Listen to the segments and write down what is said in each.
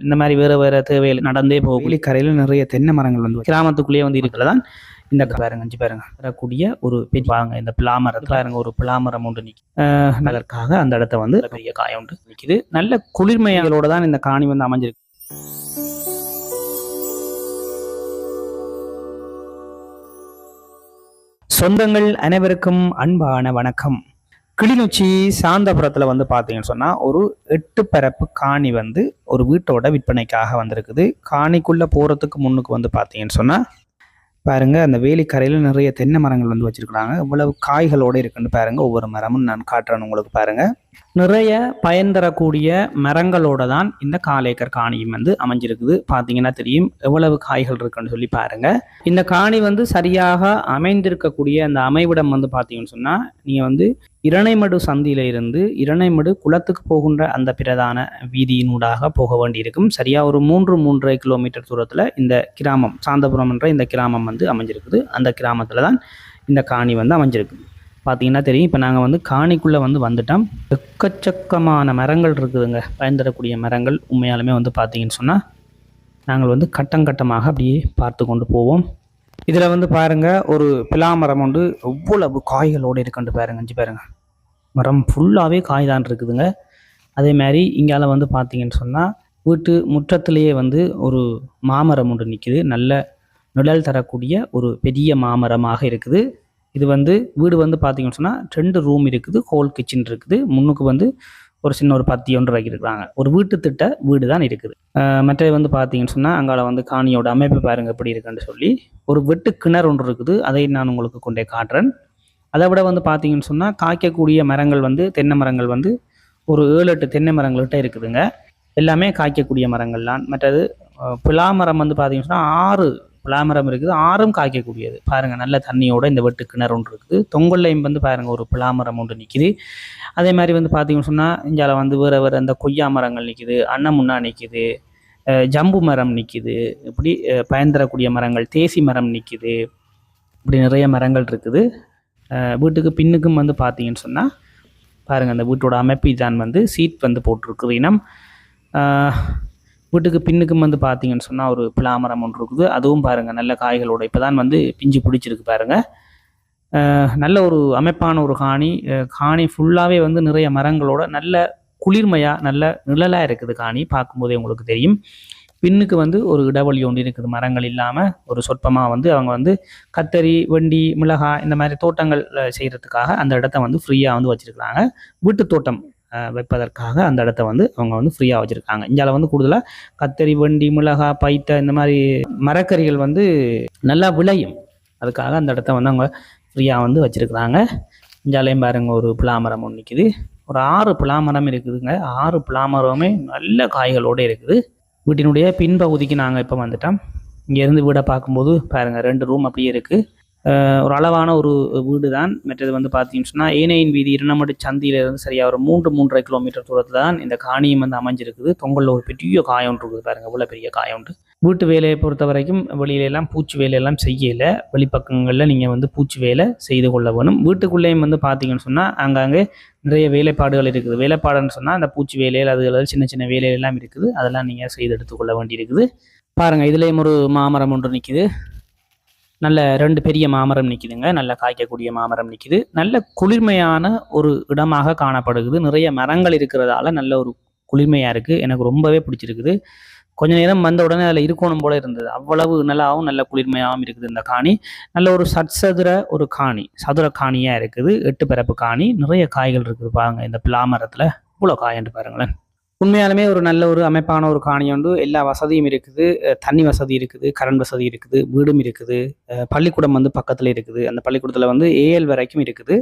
இந்த மாதிரி வேறு தேவைகள் நடந்தே போகும். வேலிக்கரையில் நிறைய தென்னை மரங்கள் வந்து கிராமத்துக்குள்ளேயே வந்து இருக்கிறதான் இந்த பாருங்க வரக்கூடிய ஒரு பெரிய இந்த பிளாமரத்தில் பாருங்க ஒரு பிளாமரம் ஒன்று நிற்கும். அதற்காக அந்த இடத்த வந்து பெரிய காயம் ஒன்று நிற்கிது. நல்ல குளிர்மைகளோட தான் இந்த காணி வந்து அமைஞ்சிருக்கு. சொந்தங்கள் அனைவருக்கும் அன்பான வணக்கம். கிளிநொச்சி சாந்தபுரத்தில் வந்து பார்த்தீங்கன்னு சொன்னால் ஒரு 8 பரப்பு காணி வந்து ஒரு வீட்டோட விற்பனைக்காக வந்திருக்குது. காணிக்குள்ளே போகிறதுக்கு முன்னுக்கு வந்து பார்த்தீங்கன்னு சொன்னால் பாருங்க அந்த வேலிக்கரையில் நிறைய தென்னை மரங்கள் வந்து வச்சிருக்கிறாங்க. இவ்வளவு காய்களோடு இருக்குன்னு பாருங்க. ஒவ்வொரு மரமும் நான் காட்டுறேன் உங்களுக்கு பாருங்க. நிறைய பயன் தரக்கூடிய மரங்களோட தான் இந்த 4 ஏக்கர் காணியும் வந்து அமைஞ்சிருக்குது. பார்த்தீங்கன்னா தெரியும் எவ்வளவு காய்கள் இருக்குன்னு சொல்லி பாருங்க. இந்த காணி வந்து சரியாக அமைந்திருக்கக்கூடிய அந்த அமைவிடம் வந்து பார்த்தீங்கன்னு சொன்னால் நீங்கள் வந்து இரணைமடு சந்தியில இருந்து இரணைமடு குளத்துக்கு போகின்ற அந்த பிரதான வீதியினூடாக போக வேண்டியிருக்கும். சரியா ஒரு 3-3.5 கிலோமீட்டர் தூரத்தில் இந்த கிராமம் சாந்தபுரம் என்ற இந்த கிராமம் வந்து அமைஞ்சிருக்குது. அந்த கிராமத்தில் தான் இந்த காணி வந்து அமைஞ்சிருக்குது. பார்த்தீங்கன்னா தெரியும். இப்போ நாங்கள் வந்து காணிக்குள்ளே வந்து வந்துட்டோம். எக்கச்சக்கமான மரங்கள் இருக்குதுங்க. பயன் தரக்கூடிய மரங்கள் உண்மையாலுமே வந்து பார்த்தீங்கன்னு சொன்னால் நாங்கள் வந்து கட்டமாக அப்படியே பார்த்து கொண்டு போவோம். இதில் வந்து பாருங்கள் ஒரு பிலாமரம் வந்து எவ்வளவு காய்களோடு இருக்குன்னு பாருங்க. பாருங்க மரம் ஃபுல்லாகவே காய் தான் இருக்குதுங்க. அதே மாதிரி இங்கால வந்து பார்த்தீங்கன்னு சொன்னால் வீட்டு முற்றத்திலேயே வந்து ஒரு மாமரம் ஒன்று நிற்கிது. நல்ல நிழல் தரக்கூடிய ஒரு பெரிய மாமரமாக இருக்குது. இது வந்து வீடு வந்து பார்த்தீங்கன்னு சொன்னால் 2 ரூம் இருக்குது. ஹோல் கிச்சன் இருக்குது. முன்னுக்கு வந்து ஒரு சின்ன ஒரு பத்தி ஒன்று வைக்கிறாங்க. ஒரு வீட்டு திட்ட வீடு தான் இருக்குது. மற்றது வந்து பார்த்தீங்கன்னு சொன்னால் அங்கால வந்து காணியோட அமைப்பு பாருங்கள் எப்படி இருக்குன்னு சொல்லி ஒரு வெட்டு கிணறு ஒன்று இருக்குது. அதை நான் உங்களுக்கு கொண்டே காட்டுறேன். அதை விட வந்து பார்த்தீங்கன்னு சொன்னால் காய்க்கக்கூடிய மரங்கள் வந்து தென்னை மரங்கள் வந்து ஒரு 7-8 தென்னை மரங்கள்கிட்ட இருக்குதுங்க. எல்லாமே காய்க்கக்கூடிய மரங்கள் தான். மற்றது பிலாமரம் வந்து பார்த்தீங்கன்னு சொன்னால் 6 பிலாமரம் இருக்குது. 6ம் காய்க்கக்கூடியது பாருங்கள். நல்ல தண்ணியோட இந்த வெட்டு கிணறு ஒன்று இருக்குது. தொங்கல்லையும் வந்து பாருங்கள் ஒரு பிலாமரம் ஒன்று நிற்கிது. அதே மாதிரி வந்து பார்த்தீங்கன்னு சொன்னால் இங்கால வந்து வேறு அந்த கொய்யா மரங்கள் நிற்கிது. அன்னமுன்னா நிற்கிது. ஜம்பு மரம் நிற்கிது. இப்படி பயன் தரக்கூடிய மரங்கள் தேசி மரம் நிற்கிது. இப்படி நிறைய மரங்கள் இருக்குது. வீட்டுக்கு பின்னுக்கும் வந்து பார்த்தீங்கன்னு சொன்னால் பாருங்கள் அந்த வீட்டோட அமைப்பு இதான் வந்து சீட் வந்து போட்டிருக்குது. இனம் வீட்டுக்கு பின்னுக்கும் வந்து பார்த்தீங்கன்னு சொன்னால் ஒரு பிலாமரம் ஒன்று இருக்குது. அதுவும் பாருங்கள் நல்ல காய்களோட இப்போ தான் வந்து பிஞ்சு பிடிச்சிருக்கு பாருங்கள். நல்ல ஒரு அமைப்பான ஒரு காணி ஃபுல்லாகவே வந்து நிறைய மரங்களோட நல்ல குளிர்மையாக நல்ல நிழலாக இருக்குது. காணி பார்க்கும்போதே உங்களுக்கு தெரியும். பின்னுக்கு வந்து ஒரு இடைவெளி ஒன்று இருக்குது. மரங்கள் இல்லாமல் ஒரு சொற்பமாக வந்து அவங்க வந்து கத்தரி வெண்டி மிளகாய் இந்த மாதிரி தோட்டங்கள் செய்கிறதுக்காக அந்த இடத்த வந்து ஃப்ரீயாக வந்து வச்சுருக்காங்க. வீட்டு தோட்டம் வைப்பதற்காக அந்த இடத்த வந்து அவங்க வந்து ஃப்ரீயாக வச்சுருக்காங்க. இந்தியாவில் வந்து கூடுதலாக கத்தரி வெண்டி மிளகாய் பைத்தை இந்த மாதிரி மரக்கறிகள் வந்து நல்லா விளையும். அதுக்காக அந்த இடத்த வந்து அவங்க ஃப்ரீயாக வந்து வச்சுருக்குறாங்க. இந்தியாலையும் பாருங்க ஒரு பிலாமரம் ஒன்று நிற்கிது. ஒரு 6 பிலாமரம் இருக்குதுங்க. 6 பிலாமரமே நல்ல காய்களோடு இருக்குது. வீட்டினுடைய பின்பகுதிக்கு நாங்கள் இப்போ வந்துட்டோம். இங்கேருந்து வீடை பார்க்கும்போது பாருங்கள் 2 ரூம் அப்படியே இருக்குது. ஒரு அளவான ஒரு வீடு தான். மற்றது வந்து பார்த்தீங்கன்னு சொன்னால் ஏனையின் வீதி இரணைமடு சந்தியிலிருந்து சரியாக ஒரு 3-3.5 கிலோமீட்டர் தூரத்தில் தான் இந்த காணியும் வந்து அமைஞ்சிருக்குது. தொங்கலில் ஒரு பெரிய காயம் ஒன்று இருக்குது பாருங்கள். இவ்வளோ பெரிய காயம் உண்டு. வீட்டு வேலையை பொறுத்த வரைக்கும் வெளியிலெல்லாம் பூச்சி வேலையெல்லாம் செய்யலை. வெளிப்பக்கங்களில் நீங்கள் வந்து பூச்சி வேலை செய்து கொள்ள வேணும். வீட்டுக்குள்ளேயும் வந்து பார்த்தீங்கன்னு சொன்னால் அங்கங்கே நிறைய வேலைப்பாடுகள் இருக்குது. வேலைப்பாடுன்னு சொன்னால் அந்த பூச்சி வேலையில் அது சின்ன சின்ன வேலையெல்லாம் இருக்குது. அதெல்லாம் நீங்கள் செய்து எடுத்துக்கொள்ள வேண்டியிருக்குது. பாருங்கள் இதுலேயும் ஒரு மாமரம் ஒன்று நிற்கிது. நல்ல 2 பெரிய மாமரம் நிற்கிதுங்க. நல்ல காய்க்கக்கூடிய மாமரம் நிற்கிது. நல்ல குளிர்மையான ஒரு இடமாக காணப்படுகிறது. நிறைய மரங்கள் இருக்கிறதால நல்ல ஒரு குளிர்மையாக இருக்குது. எனக்கு ரொம்பவே பிடிச்சிருக்குது. கொஞ்ச நேரம் வந்த உடனே அதில் இருக்கணும் போல இருந்தது. அவ்வளவு நல்லாவும் நல்ல குளிர்மையாகவும் இருக்குது. இந்த காணி நல்ல ஒரு சதுர காணியாக இருக்குது. 8 பரப்பு காணி. நிறைய காய்கள் இருக்குது பாருங்க. இந்த பிலாமரத்தில் இவ்வளோ காயன்று பாருங்களேன். உண்மையாலுமே ஒரு நல்ல ஒரு அமைப்பான ஒரு காணி உண்டு. எல்லா வசதியும் இருக்குது. தண்ணி வசதி இருக்குது. கரண்ட் வசதி இருக்குது. வீடும் இருக்குது. பள்ளிக்கூடம் வந்து பக்கத்தில் இருக்குது. அந்த பள்ளிக்கூடத்தில் வந்து AL வரைக்கும் இருக்குது.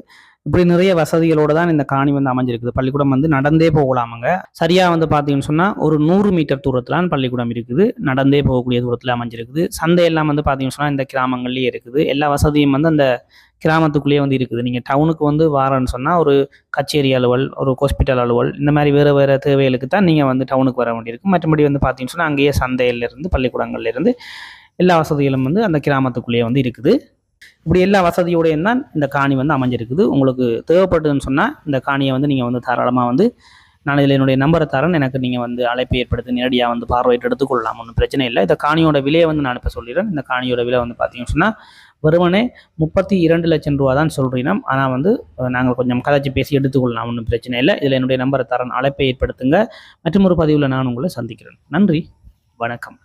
இப்படி நிறைய வசதிகளோடு தான் இந்த காணி வந்து அமைஞ்சிருக்குது. பள்ளிக்கூடம் வந்து நடந்தே போகலாமுங்க. சரியாக வந்து பார்த்தீங்கன்னு சொன்னால் ஒரு 100 மீட்டர் தூரத்தில் பள்ளிக்கூடம் இருக்குது. நடந்தே போகக்கூடிய தூரத்தில் அமைஞ்சிருக்குது. சந்தையெல்லாம் வந்து பார்த்தீங்கன்னு சொன்னால் இந்த கிராமங்கள்லேயே இருக்குது. எல்லா வசதியும் வந்து அந்த கிராமத்துக்குள்ளேயே வந்து இருக்குது. நீங்கள் டவுனுக்கு வந்து வாரன்னு சொன்னால் ஒரு கச்சேரி அலுவல் ஒரு ஹாஸ்பிட்டல் அலுவல் இந்த மாதிரி வேறு தேவைகளுக்கு தான் நீங்கள் வந்து டவுனுக்கு வர வேண்டியிருக்கும். மற்றபடி வந்து பார்த்தீங்கன்னு சொன்னால் அங்கேயே சந்தையிலேருந்து பள்ளிக்கூடங்கள்லேருந்து எல்லா வசதிகளும் வந்து அந்த கிராமத்துக்குள்ளேயே வந்து இருக்குது. இப்படி எல்லா வசதியோடையும் தான் இந்த காணி வந்து அமைஞ்சிருக்குது. உங்களுக்கு தேவைப்பட்டதுன்னு சொன்னால் இந்த காணியை வந்து நீங்கள் வந்து தாராளமாக வந்து நான் இதில் என்னுடைய நம்பரை தரேன், எனக்கு நீங்கள் வந்து அழைப்பை ஏற்படுத்தி நேரடியாக வந்து பார்வையிட்டு எடுத்துக்கொள்ளலாம், ஒன்றும் பிரச்சனை இல்லை. இந்த காணியோட விலையை வந்து நான் இப்போ சொல்லிடுறேன். இந்த காணியோட விலை வந்து பார்த்தீங்கன்னு சொன்னால் வெறுமனே 32 லட்சம் ரூபா தான் சொல்கிறீங்க. ஆனால் வந்து நாங்கள் கொஞ்சம் கதைச்சி பேசி எடுத்துக்கொள்ளலாம், ஒன்றும் பிரச்சனை இல்லை. இதில் என்னுடைய நம்பரை தரேன், அழைப்பை ஏற்படுத்துங்க. மற்றும் ஒரு பதிவில் நான் உங்களை சந்திக்கிறேன். நன்றி, வணக்கம்.